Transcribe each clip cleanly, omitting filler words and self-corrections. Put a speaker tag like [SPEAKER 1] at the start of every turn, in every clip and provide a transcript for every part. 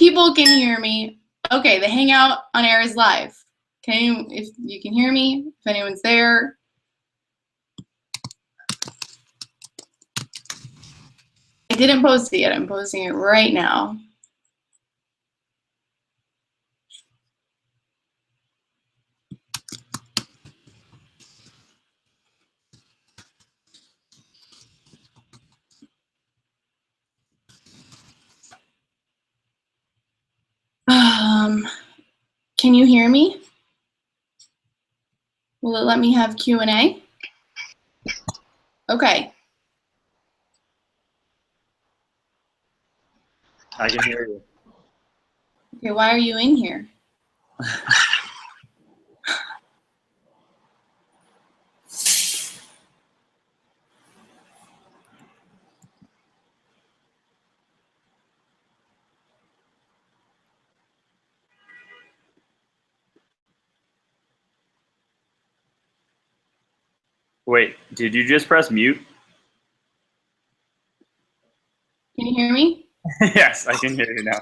[SPEAKER 1] People can hear me. Okay, the Hangout on Air is live. If you can hear me, if anyone's there. I didn't post it yet. I'm posting it right now. Can you hear me? Will it let me have Q&A? Okay.
[SPEAKER 2] I can hear you.
[SPEAKER 1] Okay, why are you in here?
[SPEAKER 2] Wait, did you just press mute?
[SPEAKER 1] Can you hear me?
[SPEAKER 2] Yes, I can hear you now.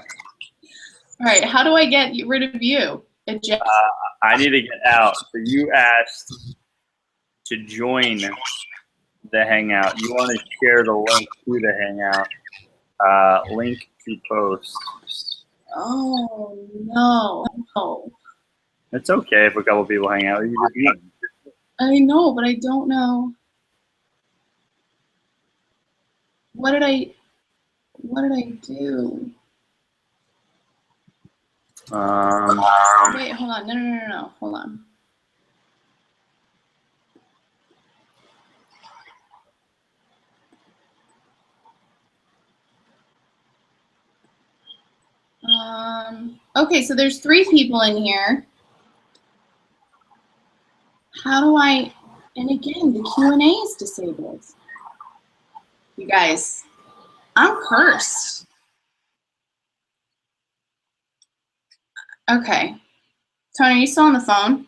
[SPEAKER 1] All right, how do I get rid of you? Eject?
[SPEAKER 2] I need to get out. So you asked to join the Hangout. You want to share the link to the Hangout. Link to post.
[SPEAKER 1] Oh, no.
[SPEAKER 2] It's okay if a couple people hang out. You just join.
[SPEAKER 1] I know, but I don't know. What did I do? Wait, hold on. No. Hold on. Okay, so there's 3 people in here. How do I, and again, the Q&A is disabled. You guys, I'm cursed. Okay. Tony, are you still on the phone?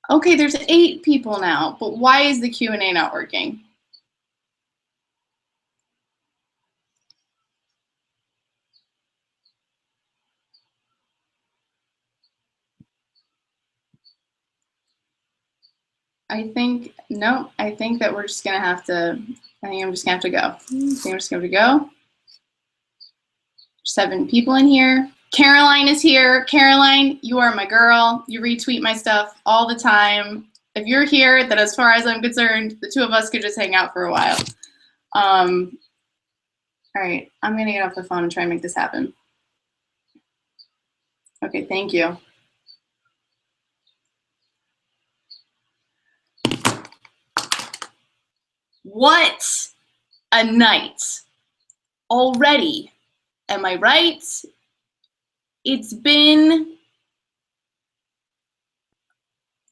[SPEAKER 1] Okay, there's 8 people now, but why is the Q&A not working? I think that we're just gonna have to, I think I'm just gonna have to go. I think I'm just gonna have to go. 7 people in here. Caroline is here. Caroline, you are my girl. You retweet my stuff all the time. If you're here, then as far as I'm concerned, the 2 of us could just hang out for a while. All right, I'm gonna get off the phone and try and make this happen. Okay, thank you. What a night already. Am I right? It's been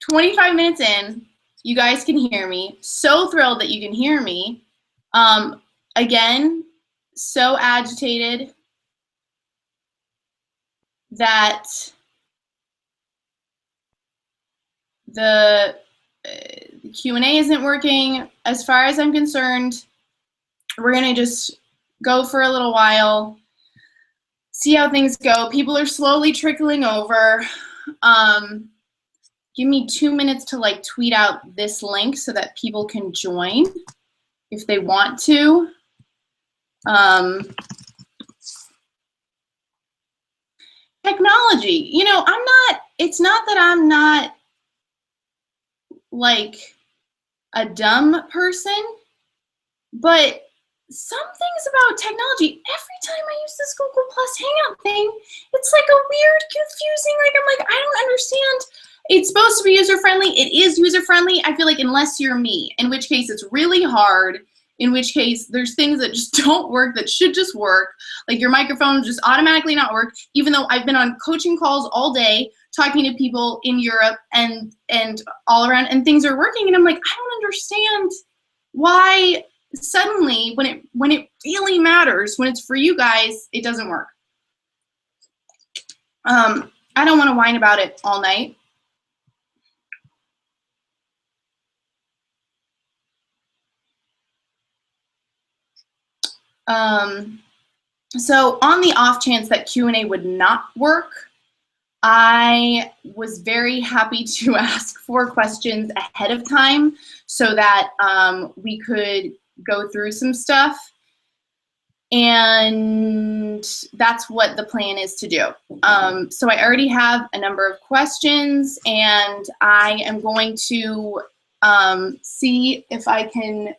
[SPEAKER 1] 25 minutes in. You guys can hear me. So thrilled that you can hear me. Again, so agitated that the Q&A isn't working. As far as I'm concerned, we're gonna just go for a little while, see how things go. People are slowly trickling over. Give me 2 minutes to like tweet out this link so that people can join if they want to. Technology, you know, it's not that I'm not like a dumb person, but some things about technology, every time I use this Google Plus Hangout thing, it's like a weird, confusing, like I'm like, I don't understand. It's supposed to be user-friendly. It is user-friendly. I feel like unless you're me, in which case it's really hard, in which case there's things that just don't work that should just work. Like your microphone just automatically not work, even though I've been on coaching calls all day talking to people in Europe and all around, and things are working, and I'm like, I don't understand why suddenly when it really matters, when it's for you guys, it doesn't work. I don't want to whine about it all night. So on the off chance that Q&A would not work, I was very happy to ask for questions ahead of time so that we could go through some stuff. And that's what the plan is to do. So I already have a number of questions, and I am going to see if I can,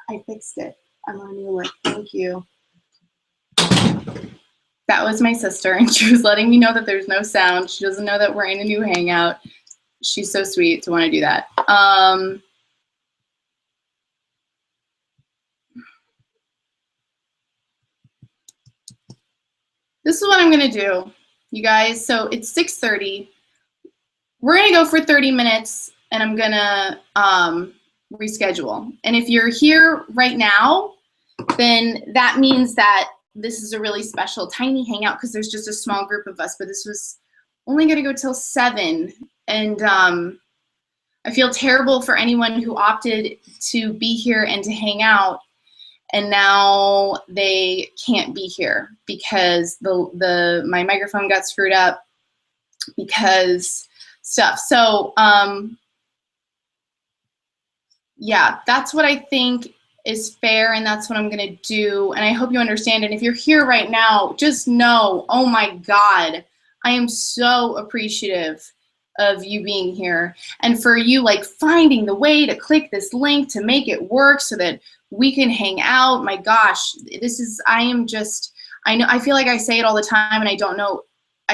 [SPEAKER 1] I fixed it. I'm on a new link, thank you. That was my sister, and she was letting me know that there's no sound. She doesn't know that we're in a new Hangout. She's so sweet to want to do that. This is what I'm gonna do, you guys. So it's 6:30. We're gonna go for 30 minutes, and I'm gonna reschedule. And if you're here right now, then that means that this is a really special tiny hangout because there's just a small group of us, but this was only gonna go till 7. And I feel terrible for anyone who opted to be here and to hang out, and now they can't be here because my microphone got screwed up because stuff. So yeah, that's what I think is fair, and that's what I'm gonna do, and I hope you understand. And if you're here right now, just know, oh my God, I am so appreciative of you being here, and for you like finding the way to click this link to make it work so that we can hang out. My gosh, I know, I feel like I say it all the time, and I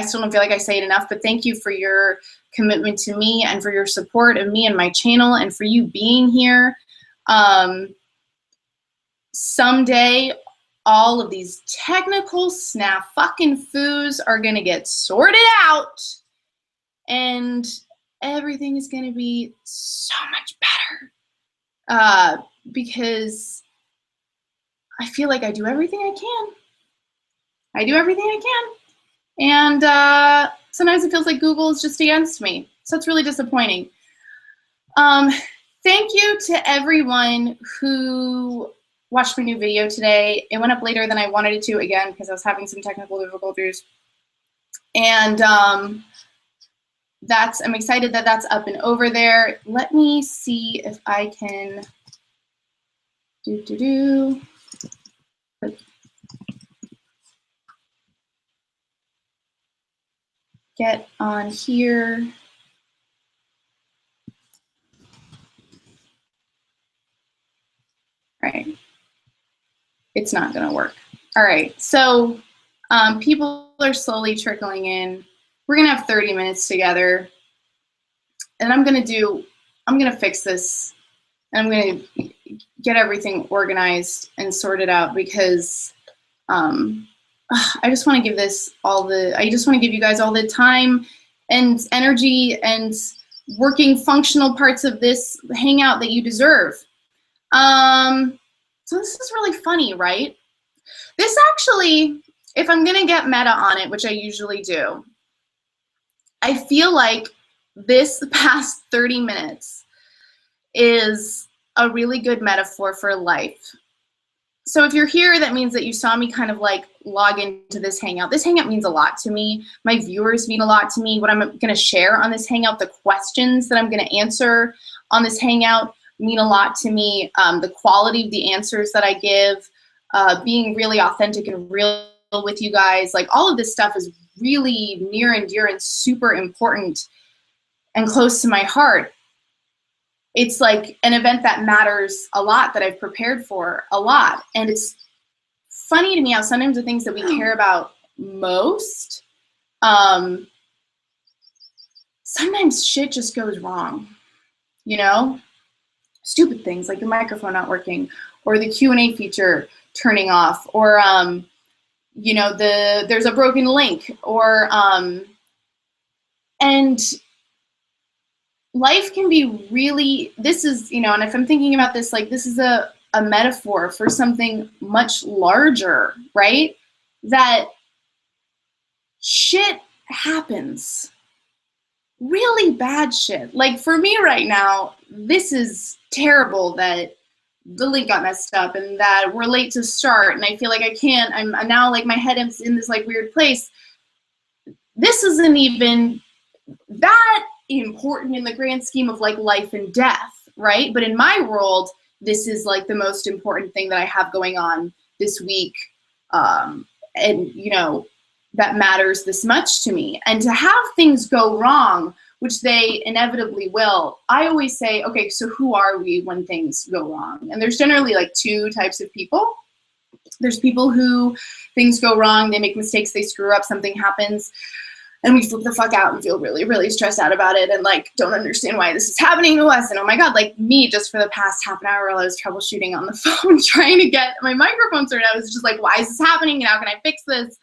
[SPEAKER 1] still don't feel like I say it enough, but thank you for your commitment to me and for your support of me and my channel and for you being here. Someday, all of these technical fucking-foos are gonna get sorted out, and everything is gonna be so much better. Because I feel like I do everything I can. I do everything I can. And sometimes it feels like Google is just against me. So it's really disappointing. Thank you to everyone who watched my new video today. It went up later than I wanted it to, again, because I was having some technical difficulties. And I'm excited that that's up and over there. Let me see if I can get on here. All right. It's not gonna work. All right, so people are slowly trickling in. We're gonna have 30 minutes together, and I'm gonna fix this, and I'm gonna get everything organized and sorted out because I just want to give you guys all the time and energy and working functional parts of this hangout that you deserve. So this is really funny, right? This actually, if I'm gonna get meta on it, which I usually do, I feel like this past 30 minutes is a really good metaphor for life. So if you're here, that means that you saw me kind of like log into this hangout. This hangout means a lot to me. My viewers mean a lot to me. What I'm gonna share on this hangout, the questions that I'm gonna answer on this hangout mean a lot to me. The quality of the answers that I give, being really authentic and real with you guys, like all of this stuff is really near and dear and super important and close to my heart. It's like an event that matters a lot, that I've prepared for a lot. And it's funny to me how sometimes the things that we care about most, sometimes shit just goes wrong, you know? Stupid things like the microphone not working or the Q&A feature turning off, or you know, there's a broken link, or and life can be really, this is, you know, and if I'm thinking about this, like this is a metaphor for something much larger, right? That shit happens. Really bad shit. Like for me right now, this is terrible that the link got messed up and that we're late to start and I feel like I can't, I'm now like my head is in this like weird place. This isn't even that important in the grand scheme of like life and death, right? But in my world, this is like the most important thing that I have going on this week. And you know, that matters this much to me. And to have things go wrong, which they inevitably will, I always say, okay, so who are we when things go wrong? And there's generally like two types of people. There's people who things go wrong, they make mistakes, they screw up, something happens, and we flip the fuck out and feel really, really stressed out about it and like don't understand why this is happening to us. And oh my God, like me just for the past half an hour while I was troubleshooting on the phone trying to get my microphone sorted, I was just like, why is this happening and how can I fix this?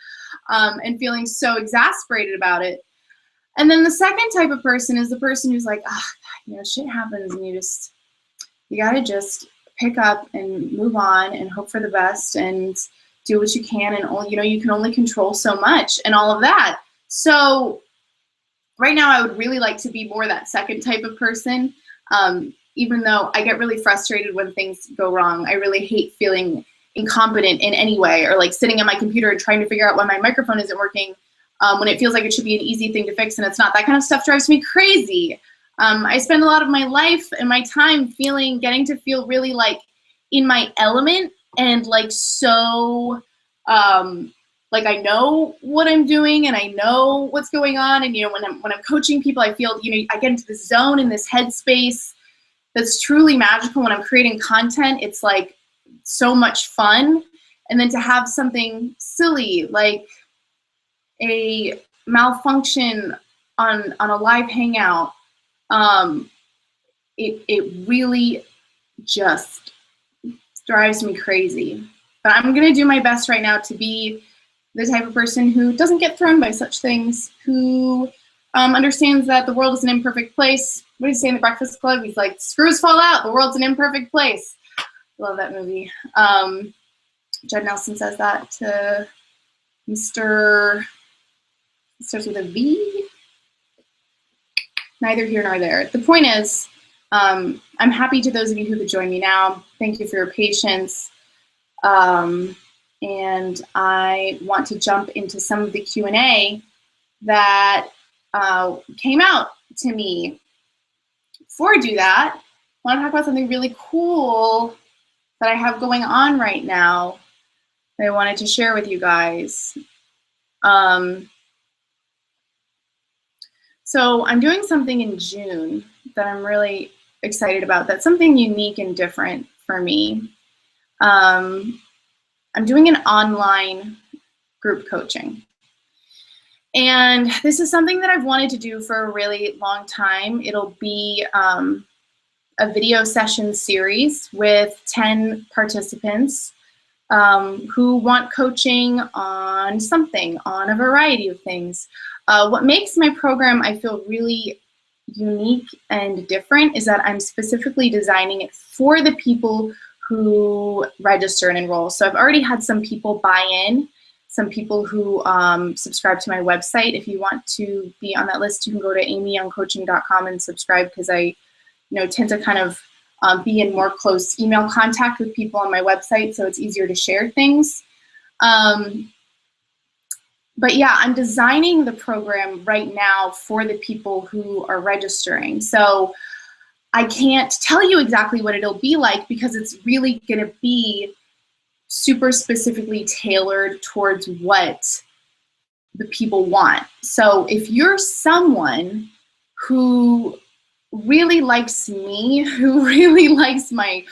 [SPEAKER 1] And feeling so exasperated about it. And then the second type of person is the person who's like, ah, you know, shit happens and you gotta just pick up and move on and hope for the best and do what you can. And all, you know, you can only control so much and all of that. So right now I would really like to be more that second type of person. Even though I get really frustrated when things go wrong. I really hate feeling incompetent in any way or like sitting at my computer and trying to figure out why my microphone isn't working when it feels like it should be an easy thing to fix and it's not. That kind of stuff drives me crazy. I spend a lot of my life and my time getting to feel really like in my element and like so like I know what I'm doing and I know what's going on. And, you know, when I'm coaching people, I feel, you know, I get into this zone, in this headspace that's truly magical. When I'm creating content, it's like so much fun. And then to have something silly like a malfunction on a live hangout, it really just drives me crazy. But I'm gonna do my best right now to be the type of person who doesn't get thrown by such things, who understands that the world is an imperfect place. What did he say in The Breakfast Club? He's like, screws fall out, the world's an imperfect place. Love that movie. Judd Nelson says that to Mr. It starts with a V. Neither here nor there. The point is, I'm happy to those of you who could join me now. Thank you for your patience. And I want to jump into some of the Q&A that came out to me. Before I do that, I want to talk about something really cool that I have going on right now that I wanted to share with you guys. So I'm doing something in June that I'm really excited about. That's something unique and different for me. I'm doing an online group coaching. And this is something that I've wanted to do for a really long time. It'll be a video session series with 10 participants who want coaching on something, on a variety of things. What makes my program, I feel, really unique and different is that I'm specifically designing it for the people who register and enroll. So I've already had some people buy in, some people who subscribe to my website. If you want to be on that list, you can go to amyyoungcoaching.com and subscribe, because I tend to kind of be in more close email contact with people on my website, so it's easier to share things. But yeah, I'm designing the program right now for the people who are registering. So I can't tell you exactly what it'll be like, because it's really going to be super specifically tailored towards what the people want. So if you're someone who really likes me, who really likes my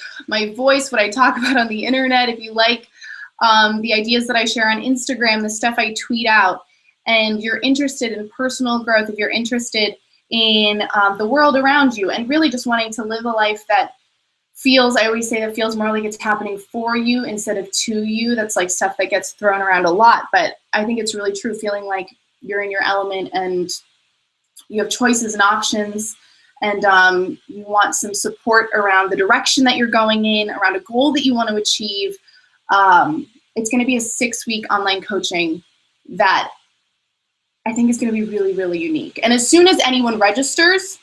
[SPEAKER 1] voice, what I talk about on the internet, if you like the ideas that I share on Instagram, the stuff I tweet out, and you're interested in personal growth, if you're interested in the world around you, and really just wanting to live a life that feels, I always say, that feels more like it's happening for you instead of to you. That's like stuff that gets thrown around a lot, but I think it's really true, feeling like you're in your element and you have choices and options, and you want some support around the direction that you're going in, around a goal that you want to achieve. It's going to be a 6-week online coaching that I think is going to be really, really unique. And as soon as anyone registers,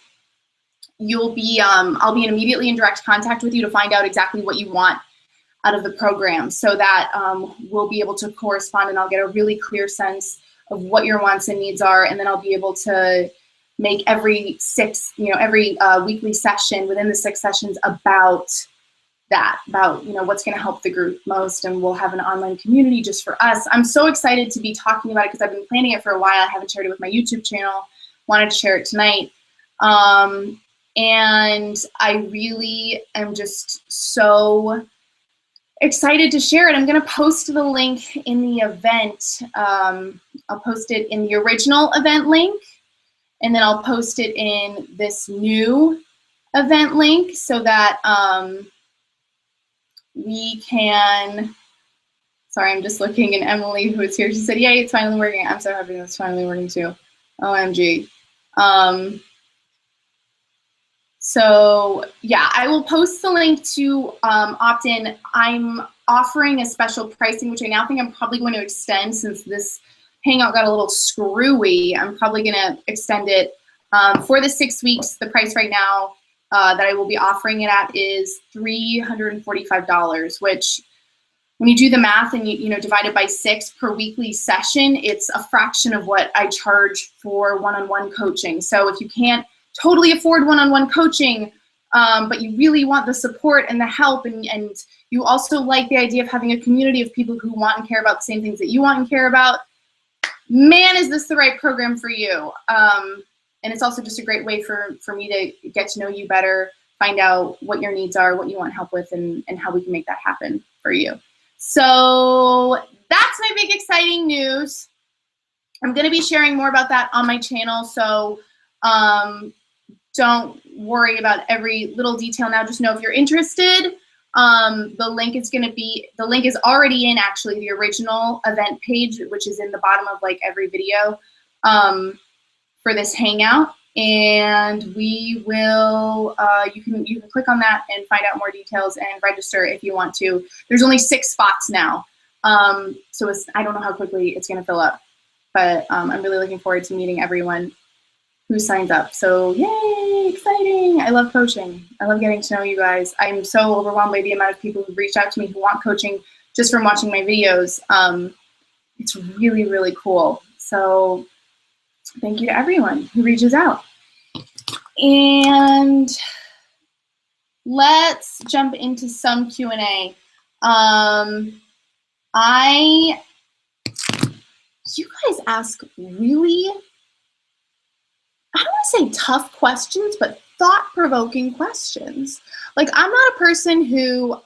[SPEAKER 1] you'll be, I'll be immediately in direct contact with you to find out exactly what you want out of the program, so that we'll be able to correspond, and I'll get a really clear sense of what your wants and needs are, and then I'll be able to make every weekly session within the 6 sessions about that, about what's going to help the group most, and we'll have an online community just for us. I'm so excited to be talking about it because I've been planning it for a while. I haven't shared it with my YouTube channel. Wanted to share it tonight. And I really am just so excited to share it. I'm going to post the link in the event. I'll post it in the original event link, and then I'll post it in this new event link so that we can, sorry, I'm just looking, and Emily, who is here, she said, yay, it's finally working. I'm so happy it's finally working too. OMG. So yeah, I will post the link to opt in. I'm offering a special pricing, which I now think I'm probably going to extend since this Hangout got a little screwy. I'm probably going to extend it for the 6 weeks. The price right now that I will be offering it at is $345, which when you do the math and you divide it by 6 per weekly session, it's a fraction of what I charge for one-on-one coaching. So if you can't totally afford one-on-one coaching, but you really want the support and the help, and you also like the idea of having a community of people who want and care about the same things that you want and care about, man, is this the right program for you. And it's also just a great way for me to get to know you better, find out what your needs are, what you want help with, and how we can make that happen for you. So that's my big exciting news. I'm going to be sharing more about that on my channel, so don't worry about every little detail now. Just know if you're interested, the link is already in actually the original event page, which is in the bottom of like every video for this Hangout. And we will, you can click on that and find out more details and register if you want to. There's only 6 spots now. So I don't know how quickly it's going to fill up, but I'm really looking forward to meeting everyone who signs up. So yay, exciting. I love coaching. I love getting to know you guys. I'm so overwhelmed by the amount of people who reached out to me who want coaching just from watching my videos. It's really, really cool. So thank you to everyone who reaches out. And let's jump into some Q&A. You guys ask really, I don't want to say tough questions, but thought-provoking questions. Like, I'm not a person who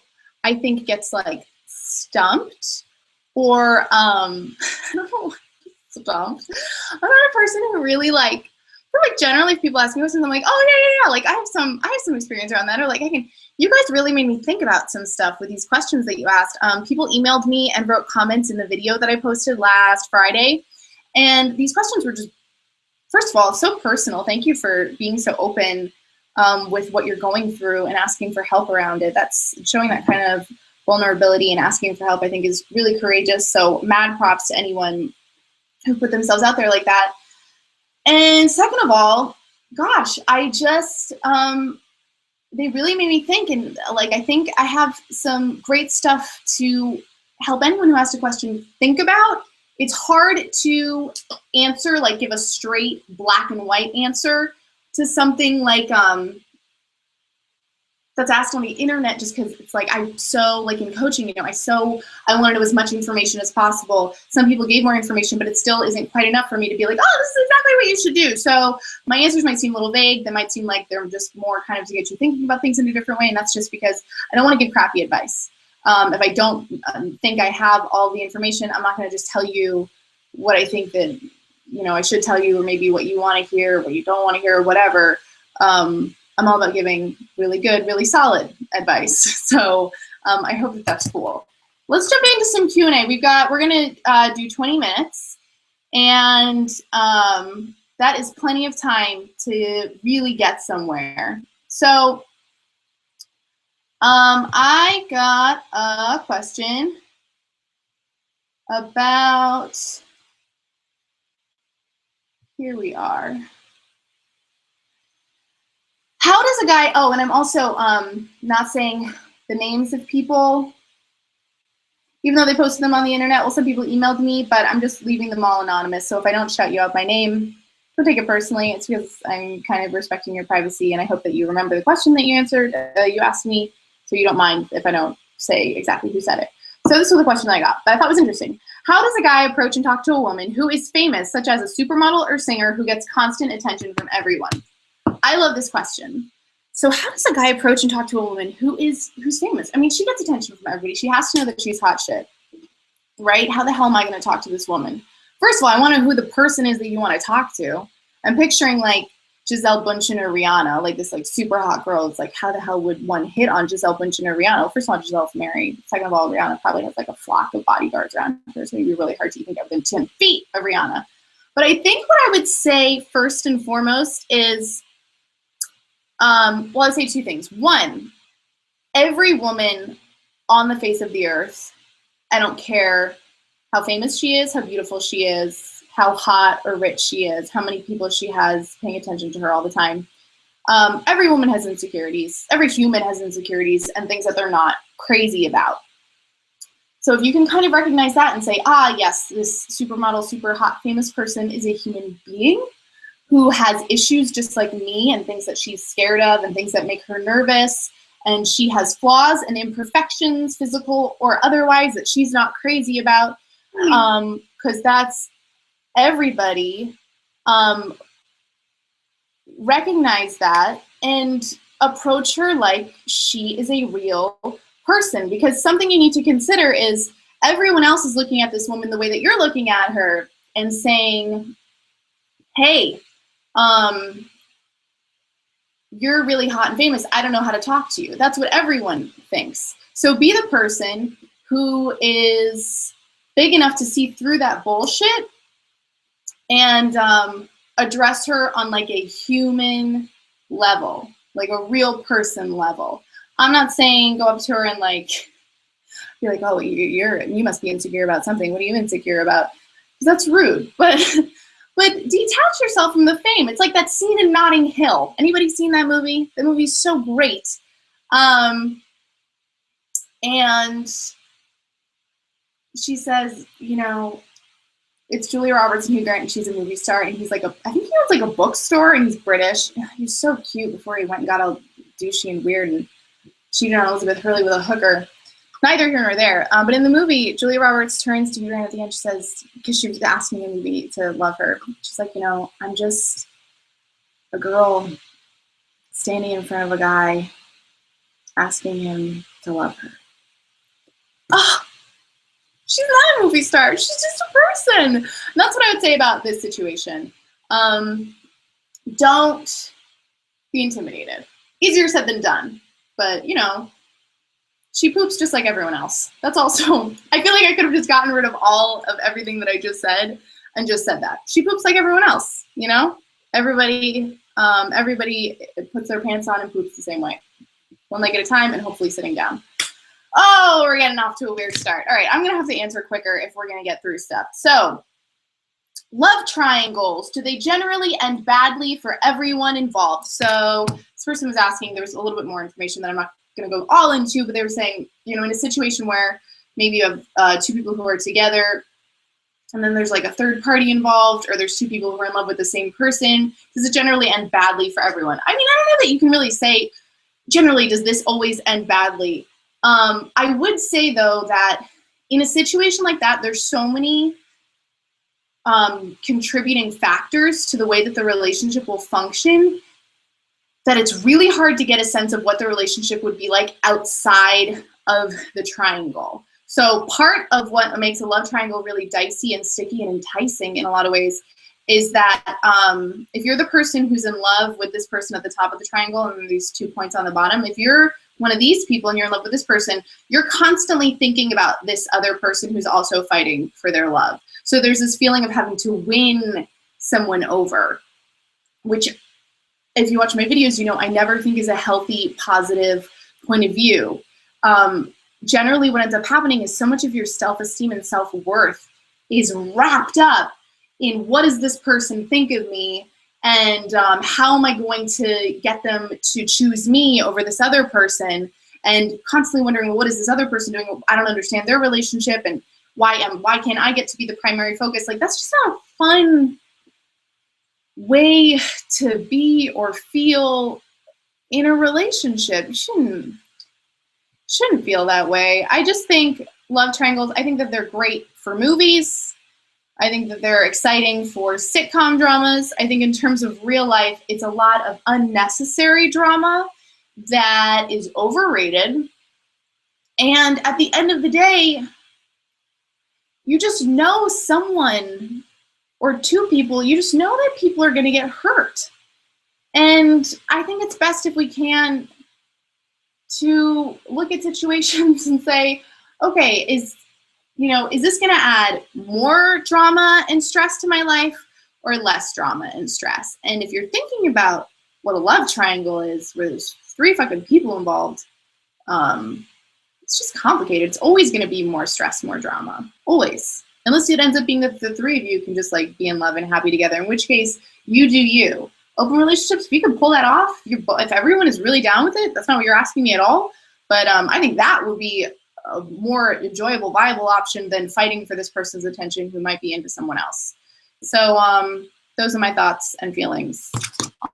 [SPEAKER 1] I think gets like stumped or I don't know, stumped. I'm not a person who really like generally if people ask me questions, I'm like, oh yeah, like I have some experience around that, or like you guys really made me think about some stuff with these questions that you asked. People emailed me and wrote comments in the video that I posted last Friday, and these questions were just, first of all, so personal. Thank you for being so open with what you're going through and asking for help around it. That's showing that kind of vulnerability and asking for help, I think, is really courageous. So mad props to anyone who put themselves out there like that. And second of all, gosh, I just, they really made me think, and like, I think I have some great stuff to help anyone who asked a question think about. It's hard to answer, like give a straight black and white answer to something like, that's asked on the internet, just because it's like, I'm so like in coaching, I want to know as much information as possible. Some people gave more information, but it still isn't quite enough for me to be like, oh, this is exactly what you should do. So my answers might seem a little vague. They might seem like they're just more kind of to get you thinking about things in a different way. And that's just because I don't want to give crappy advice. If I don't think I have all the information, I'm not going to just tell you what I think that, I should tell you, or maybe what you want to hear, or what you don't want to hear, or whatever. I'm all about giving really good, really solid advice. So I hope that that's cool. Let's jump into some Q&A. We're gonna do 20 minutes, and that is plenty of time to really get somewhere. So I got a question about, here we are. How does a guy, oh, and I'm also not saying the names of people, even though they posted them on the internet. Well, some people emailed me, but I'm just leaving them all anonymous. So if I don't shout you out by name, don't take it personally. It's because I'm kind of respecting your privacy, and I hope that you remember the question that you answered, you asked me, so you don't mind if I don't say exactly who said it. So this was the question that I got, but I thought was interesting. How does a guy approach and talk to a woman who is famous, such as a supermodel or singer who gets constant attention from everyone? I love this question. So how does a guy approach and talk to a woman who's famous? I mean, she gets attention from everybody. She has to know that she's hot shit, right? How the hell am I going to talk to this woman? First of all, I want to know who the person is that you want to talk to. I'm picturing like Gisele Bündchen or Rihanna, like this like super hot girl. It's like, how the hell would one hit on Gisele Bündchen or Rihanna? Well, first of all, Gisele's married. Second of all, Rihanna probably has like a flock of bodyguards around her. It's going to be really hard to even get within 10 feet of Rihanna. But I think what I would say first and foremost is, well, I'd say two things. One, every woman on the face of the earth, I don't care how famous she is, how beautiful she is, how hot or rich she is, how many people she has paying attention to her all the time. Every woman has insecurities. Every human has insecurities and things that they're not crazy about. So if you can kind of recognize that and say, ah, yes, this supermodel, super hot, famous person is a human being who has issues just like me and things that she's scared of and things that make her nervous. And she has flaws and imperfections, physical or otherwise, that she's not crazy about, because that's everybody. Recognize that and approach her like she is a real person, because something you need to consider is everyone else is looking at this woman the way that you're looking at her and saying, hey, you're really hot and famous. I don't know how to talk to you. That's what everyone thinks. So be the person who is big enough to see through that bullshit and address her on like a human level, like a real person level. I'm not saying go up to her and like be like, oh, you must be insecure about something. What are you insecure about? Because that's rude. But detach yourself from the fame. It's like that scene in Notting Hill. Anybody seen that movie? The movie's so great. And she says, you know, it's Julia Roberts and Hugh Grant, and she's a movie star, and he's like I think he owns like a bookstore, and he's British. He's so cute before he went and got all douchey and weird and cheated on Elizabeth Hurley with a hooker. Neither here nor there. But in the movie, Julia Roberts turns to Hugh Grant at the end. She says, because she was asking him to love her. She's like, you know, I'm just a girl standing in front of a guy asking him to love her. Oh, she's not a movie star. She's just a person. And that's what I would say about this situation. Don't be intimidated. Easier said than done. But, you know, she poops just like everyone else. That's also, I feel like I could have just gotten rid of all of everything that I just said and just said that. She poops like everyone else, you know? Everybody puts their pants on and poops the same way. One leg at a time and hopefully sitting down. Oh, we're getting off to a weird start. All right, I'm gonna have to answer quicker if we're gonna get through stuff. So, love triangles, do they generally end badly for everyone involved? So this person was asking, there was a little bit more information that I'm not going to go all into, but they were saying, you know, in a situation where maybe you have two people who are together and then there's like a third party involved, or there's two people who are in love with the same person, does it generally end badly for everyone? I mean, I don't know that you can really say, generally, does this always end badly? I would say, though, that in a situation like that, there's so many contributing factors to the way that the relationship will function that it's really hard to get a sense of what the relationship would be like outside of the triangle. So part of what makes a love triangle really dicey and sticky and enticing in a lot of ways is that if you're the person who's in love with this person at the top of the triangle and these 2 points on the bottom, if you're one of these people and you're in love with this person, you're constantly thinking about this other person who's also fighting for their love. So there's this feeling of having to win someone over, which if you watch my videos, you know I never think is a healthy, positive point of view. Generally, what ends up happening is so much of your self-esteem and self-worth is wrapped up in what does this person think of me, And how am I going to get them to choose me over this other person? And constantly wondering, well, what is this other person doing? I don't understand their relationship, and why can't I get to be the primary focus? Like, that's just not a fun way to be or feel in a relationship. You shouldn't feel that way. I just think love triangles, I think that they're great for movies. I think that they're exciting for sitcom dramas. I think in terms of real life, it's a lot of unnecessary drama that is overrated. And at the end of the day, you just know someone or two people, you just know that people are going to get hurt. And I think it's best if we can to look at situations and say, okay, is this going to add more drama and stress to my life or less drama and stress? And if you're thinking about what a love triangle is, where there's 3 fucking people involved, it's just complicated. It's always going to be more stress, more drama, always. Unless it ends up being that the 3 of you can just like be in love and happy together, in which case you do you. Open relationships, if you can pull that off, if everyone is really down with it, that's not what you're asking me at all. But I think that would be a more enjoyable, viable option than fighting for this person's attention who might be into someone else. So those are my thoughts and feelings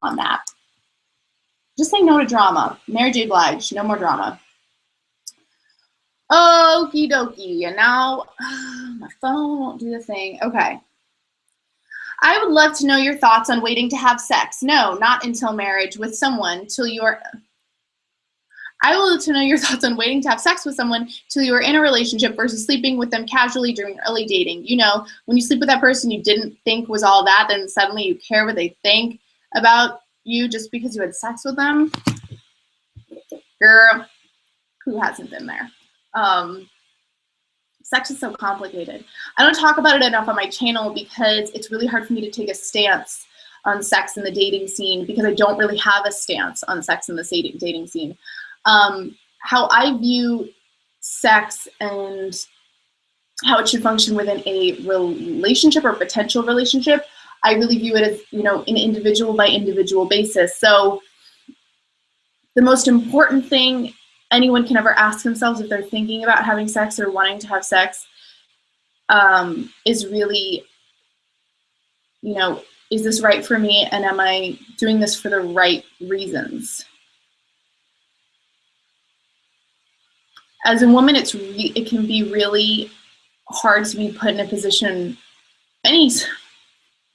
[SPEAKER 1] on that. Just say no to drama. Mary J. Blige, no more drama. Okie dokie. And now my phone won't do the thing. Okay. I would love to know your thoughts on waiting to have sex. No, not until marriage with someone till you're. I would love to know your thoughts on waiting to have sex with someone till you are in a relationship versus sleeping with them casually during early dating. You know, when you sleep with that person you didn't think was all that, then suddenly you care what they think about you just because you had sex with them. Girl, who hasn't been there? Sex is so complicated. I don't talk about it enough on my channel because it's really hard for me to take a stance on sex in the dating scene because I don't really have a stance on sex in the dating scene. How I view sex and how it should function within a relationship or potential relationship, I really view it as, an individual by individual basis. So the most important thing anyone can ever ask themselves if they're thinking about having sex or wanting to have sex is really, is this right for me, and am I doing this for the right reasons? As a woman, it can be really hard to be put in a position, any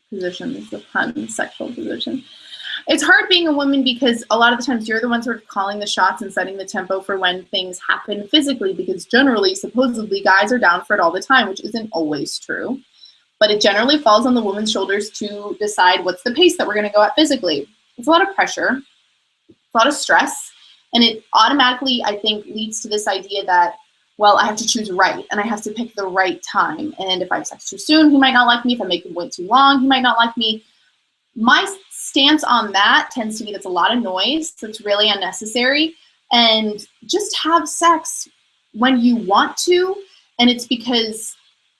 [SPEAKER 1] position is the pun, sexual position. It's hard being a woman because a lot of the times you're the one sort of calling the shots and setting the tempo for when things happen physically, because generally, supposedly, guys are down for it all the time, which isn't always true. But it generally falls on the woman's shoulders to decide what's the pace that we're going to go at physically. It's a lot of pressure, a lot of stress, and it automatically, I think, leads to this idea that, well, I have to choose right, and I have to pick the right time. And if I have sex too soon, he might not like me. If I make him wait too long, he might not like me. My stance on that tends to be that's a lot of noise, that's really unnecessary, and just have sex when you want to, and it's because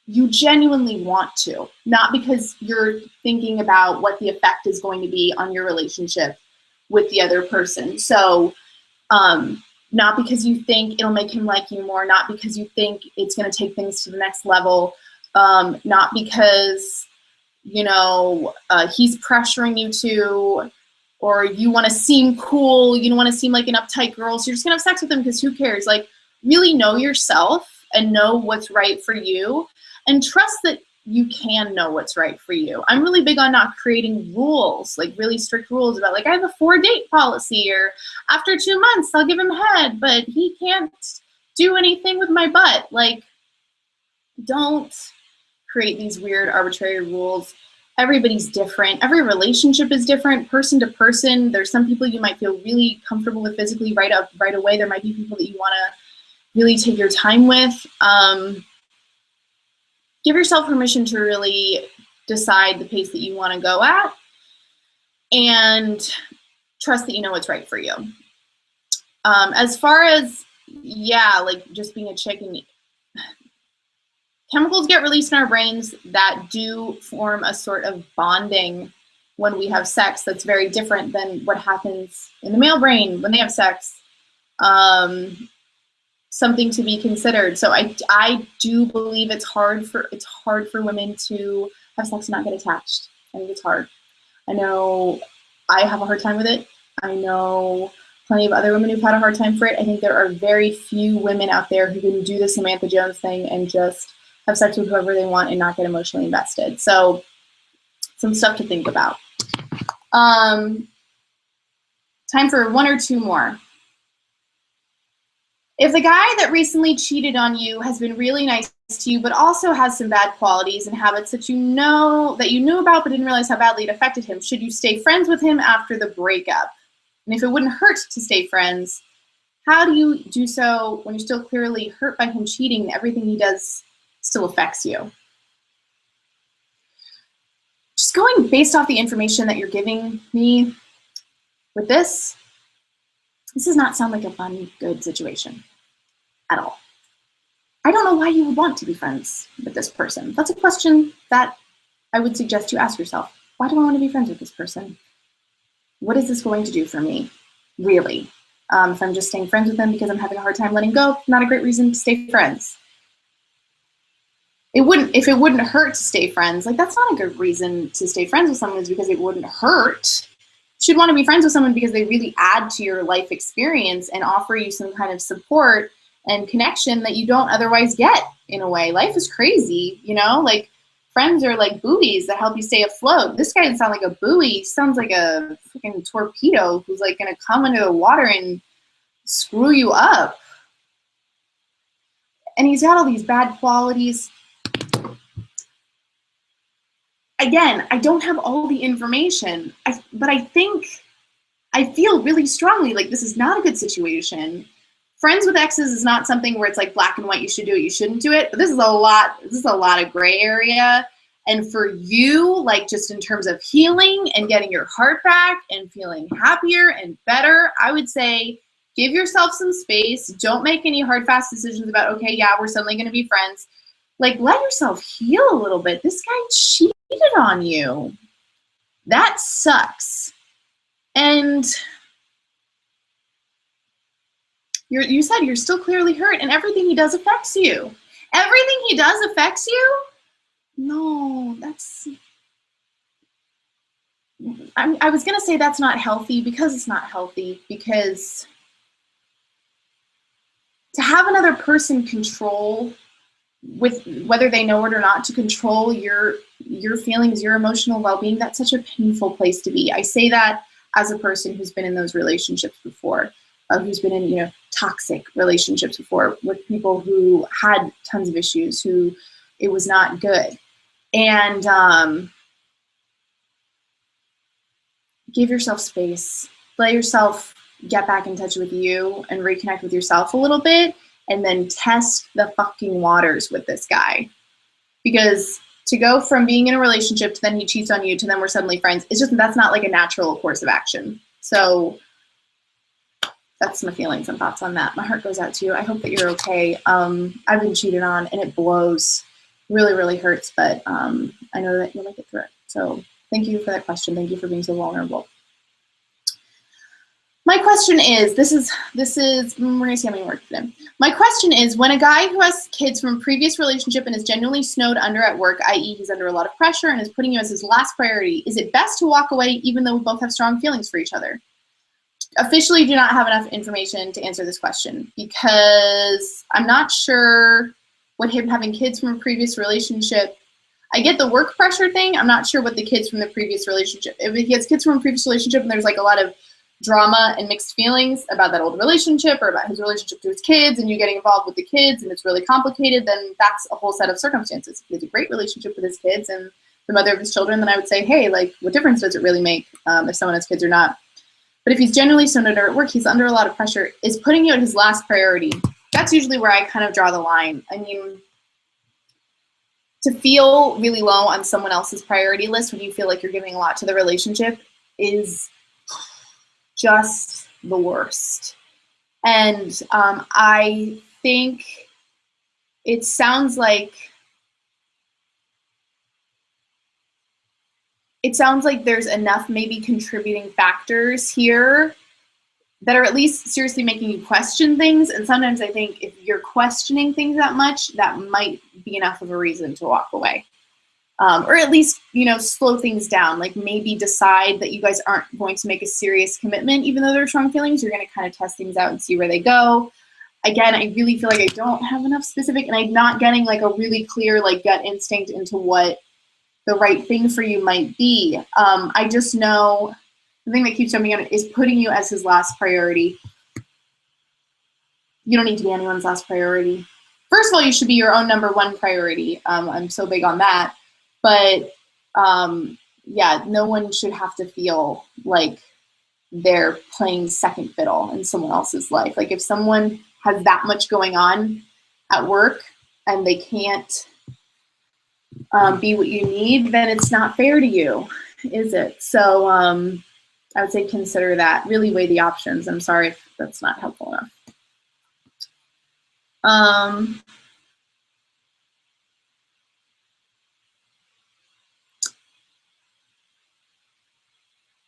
[SPEAKER 1] you genuinely want to, not because you're thinking about what the effect is going to be on your relationship with the other person. So not because you think it'll make him like you more, not because you think it's going to take things to the next level, not because he's pressuring you to, or you want to seem cool, you don't want to seem like an uptight girl, so you're just gonna have sex with him because who cares? Like, really know yourself and know what's right for you, and trust that you can know what's right for you. I'm really big on not creating rules, like really strict rules about, like, I have a 4-date policy, or after 2 months I'll give him head, but he can't do anything with my butt. Like, don't create these weird arbitrary rules. Everybody's different. Every relationship is different, person to person. There's some people you might feel really comfortable with physically right away. There might be people that you want to really take your time with. Give yourself permission to really decide the pace that you want to go at, and trust that you know what's right for you. As far as, like just being a chick, and chemicals get released in our brains that do form a sort of bonding when we have sex that's very different than what happens in the male brain when they have sex. Something to be considered. So I do believe it's hard for women to have sex and not get attached. I think it's hard. I know I have a hard time with it. I know plenty of other women who've had a hard time for it. I think there are very few women out there who can do the Samantha Jones thing and just have sex with whoever they want and not get emotionally invested. So some stuff to think about. Time for one or two more. If the guy that recently cheated on you has been really nice to you, but also has some bad qualities and habits that you knew about but didn't realize how badly it affected him, should you stay friends with him after the breakup? And if it wouldn't hurt to stay friends, how do you do so when you're still clearly hurt by him cheating and everything he does still affects you? Just going based off the information that you're giving me with this does not sound like a fun, good situation at all. I don't know why you would want to be friends with this person. That's a question that I would suggest you ask yourself. Why do I want to be friends with this person? What is this going to do for me, really? If I'm just staying friends with them because I'm having a hard time letting go, not a great reason to stay friends. If it wouldn't hurt to stay friends, like that's not a good reason to stay friends with someone, is because it wouldn't hurt. You should want to be friends with someone because they really add to your life experience and offer you some kind of support and connection that you don't otherwise get in a way. Life is crazy, you know, like friends are like buoys that help you stay afloat. This guy doesn't sound like a buoy. He sounds like a freaking torpedo who's like going to come under the water and screw you up. And he's got all these bad qualities. Again, I don't have all the information, but I feel really strongly like this is not a good situation. Friends with exes is not something where it's like black and white, you should do it, you shouldn't do it. But this is a lot of gray area. And for you, like just in terms of healing and getting your heart back and feeling happier and better, I would say give yourself some space. Don't make any hard, fast decisions about, okay, yeah, we're suddenly going to be friends. Like, let yourself heal a little bit. This guy cheated on you. That sucks. And you said you're still clearly hurt, and everything he does affects you. Everything he does affects you? No, I was going to say that's not healthy, because it's not healthy, because to have another person control, with whether they know it or not, to control your feelings, your emotional well-being, that's such a painful place to be. I say that as a person who's been in those relationships before, who's been in toxic relationships before with people who had tons of issues, who it was not good. And give yourself space. Let yourself get back in touch with you and reconnect with yourself a little bit, and then test the fucking waters with this guy. Because to go from being in a relationship to then he cheats on you to then we're suddenly friends, that's not like a natural course of action. So that's my feelings and thoughts on that. My heart goes out to you. I hope that you're okay. I've been cheated on and it blows. Really, really hurts, but I know that you'll make it through it. So thank you for that question. Thank you for being so vulnerable. My question is, we're gonna see how many words today. My question is, when a guy who has kids from a previous relationship and is genuinely snowed under at work, i.e. he's under a lot of pressure and is putting you as his last priority, is it best to walk away even though we both have strong feelings for each other? Officially do not have enough information to answer this question, because I'm not sure what him having kids from a previous relationship, I get the work pressure thing. I'm not sure what the kids from the previous relationship, if he has kids from a previous relationship and there's like a lot of drama and mixed feelings about that old relationship or about his relationship to his kids and you getting involved with the kids and it's really complicated, then that's a whole set of circumstances. If he has a great relationship with his kids and the mother of his children, then I would say, hey, like, what difference does it really make if someone has kids or not? But if he's genuinely so under at work, he's under a lot of pressure, is putting you at his last priority. That's usually where I kind of draw the line. I mean, to feel really low on someone else's priority list when you feel like you're giving a lot to the relationship is just the worst. And I think it sounds like it sounds like there's enough maybe contributing factors here that are at least seriously making you question things. And sometimes I think if you're questioning things that much, that might be enough of a reason to walk away. Or at least, slow things down. Like maybe decide that you guys aren't going to make a serious commitment, even though they're strong feelings. You're going to kind of test things out and see where they go. Again, I really feel like I don't have enough specific, and I'm not getting like a really clear like gut instinct into what the right thing for you might be. I just know the thing that keeps jumping on is putting you as his last priority. You don't need to be anyone's last priority. First of all, you should be your own number one priority. I'm so big on that. But yeah, no one should have to feel like they're playing second fiddle in someone else's life. Like if someone has that much going on at work and they can't be what you need, then it's not fair to you, is it? So I would say consider that. Really weigh the options. I'm sorry if that's not helpful enough.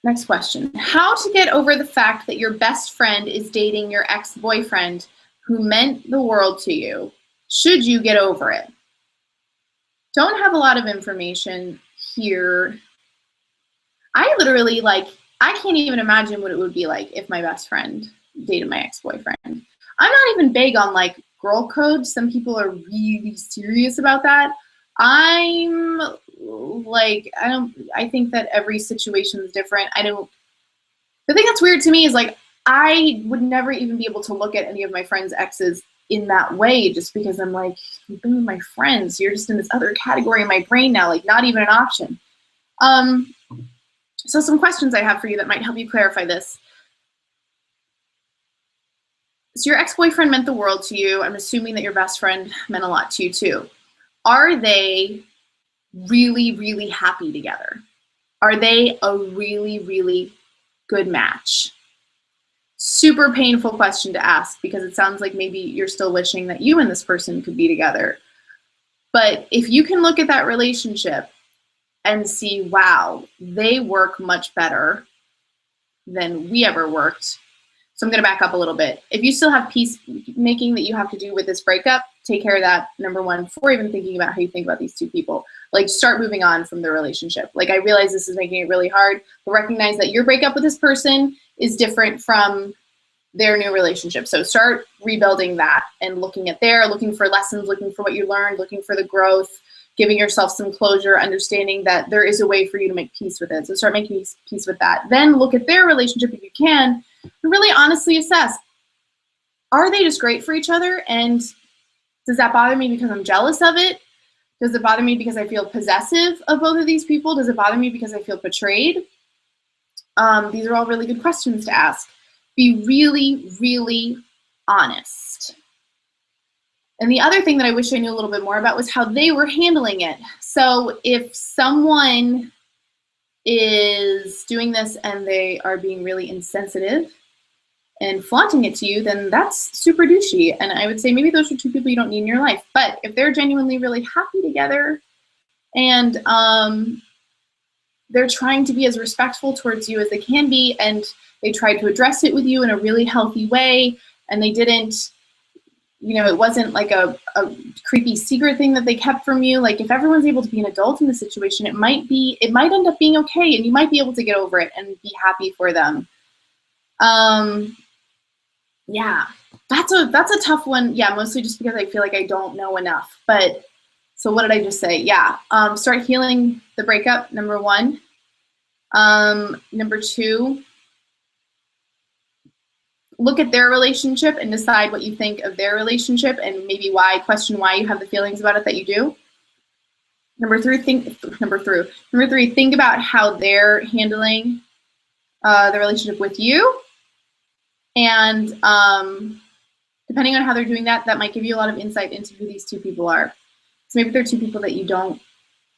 [SPEAKER 1] Next question. How to get over the fact that your best friend is dating your ex-boyfriend who meant the world to you? Should you get over it? Don't have a lot of information here. I literally, I can't even imagine what it would be like if my best friend dated my ex-boyfriend. I'm not even big on girl code. Some people are really serious about that. I'm I think that every situation is different. The thing that's weird to me is I would never even be able to look at any of my friends' exes in that way, just because I'm you've been with my friends. You're just in this other category in my brain now, not even an option. So some questions I have for you that might help you clarify this. So your ex-boyfriend meant the world to you. I'm assuming that your best friend meant a lot to you too. Are they really, really happy together? Are they a really, really good match? Super painful question to ask because it sounds like maybe you're still wishing that you and this person could be together. But if you can look at that relationship and see, wow, they work much better than we ever worked. So I'm going to back up a little bit. If you still have peacemaking that you have to do with this breakup, take care of that, number one, before even thinking about how you think about these two people. Start moving on from the relationship. I realize this is making it really hard, but recognize that your breakup with this person is different from their new relationship. So start rebuilding that and looking for lessons, looking for what you learned, looking for the growth, giving yourself some closure, understanding that there is a way for you to make peace with it. So start making peace with that. Then look at their relationship if you can, and really honestly assess, are they just great for each other? And does that bother me because I'm jealous of it? Does it bother me because I feel possessive of both of these people? Does it bother me because I feel betrayed? These are all really good questions to ask. Be really, really honest. And the other thing that I wish I knew a little bit more about was how they were handling it. So if someone is doing this and they are being really insensitive and flaunting it to you, then that's super douchey. And I would say maybe those are two people you don't need in your life. But if they're genuinely really happy together and they're trying to be as respectful towards you as they can be, and they tried to address it with you in a really healthy way, and they didn't, it wasn't a creepy secret thing that they kept from you. If everyone's able to be an adult in the situation, it might end up being okay, and you might be able to get over it and be happy for them. Yeah, that's a tough one. Yeah, mostly just because I feel like I don't know enough. But so what did I just say? Yeah, start healing the breakup, number one. Number two, look at their relationship and decide what you think of their relationship and maybe question why you have the feelings about it that you do. Number three, think about how they're handling the relationship with you. And depending on how they're doing that, that might give you a lot of insight into who these two people are. So maybe they're two people that you don't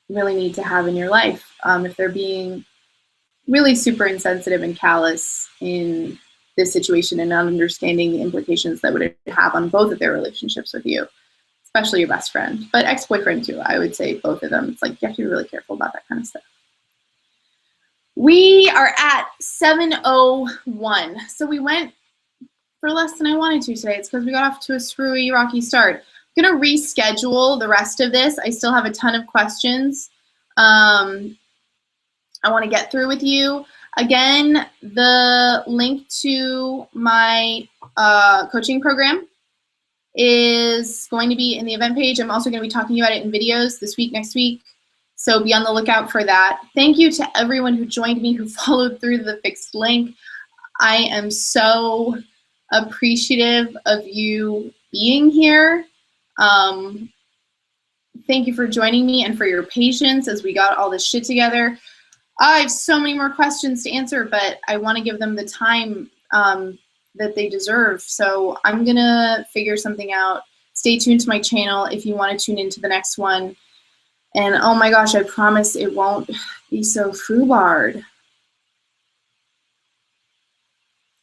[SPEAKER 1] really need to have in your life. If they're being really super insensitive and callous in this situation and not understanding the implications that would have on both of their relationships with you, especially your best friend, but ex-boyfriend too. I would say both of them. It's you have to be really careful about that kind of stuff. We are at 7:01. So we went for less than I wanted to today. It's because we got off to a screwy, rocky start. I'm going to reschedule the rest of this. I still have a ton of questions I want to get through with you. Again, the link to my coaching program is going to be in the event page. I'm also going to be talking about it in videos this week, next week. So be on the lookout for that. Thank you to everyone who joined me, who followed through the fixed link. I am so appreciative of you being here. Thank you for joining me and for your patience as we got all this shit together. I have so many more questions to answer, but I want to give them the time that they deserve. So I'm going to figure something out. Stay tuned to my channel if you want to tune into the next one. And oh my gosh, I promise it won't be so foobarred.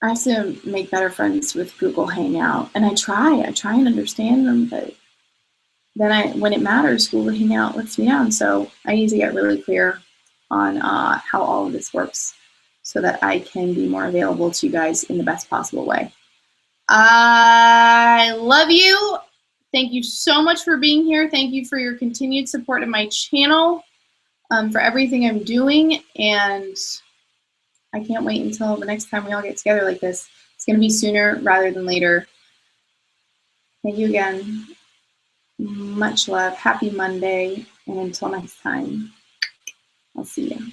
[SPEAKER 1] I have to make better friends with Google Hangout. And I try and understand them, but then when it matters, Google Hangout lets me down. So I need to get really clear on how all of this works so that I can be more available to you guys in the best possible way. I love you. Thank you so much for being here. Thank you for your continued support of my channel, for everything I'm doing. And I can't wait until the next time we all get together like this. It's going to be sooner rather than later. Thank you again. Much love. Happy Monday. And until next time, I'll see you.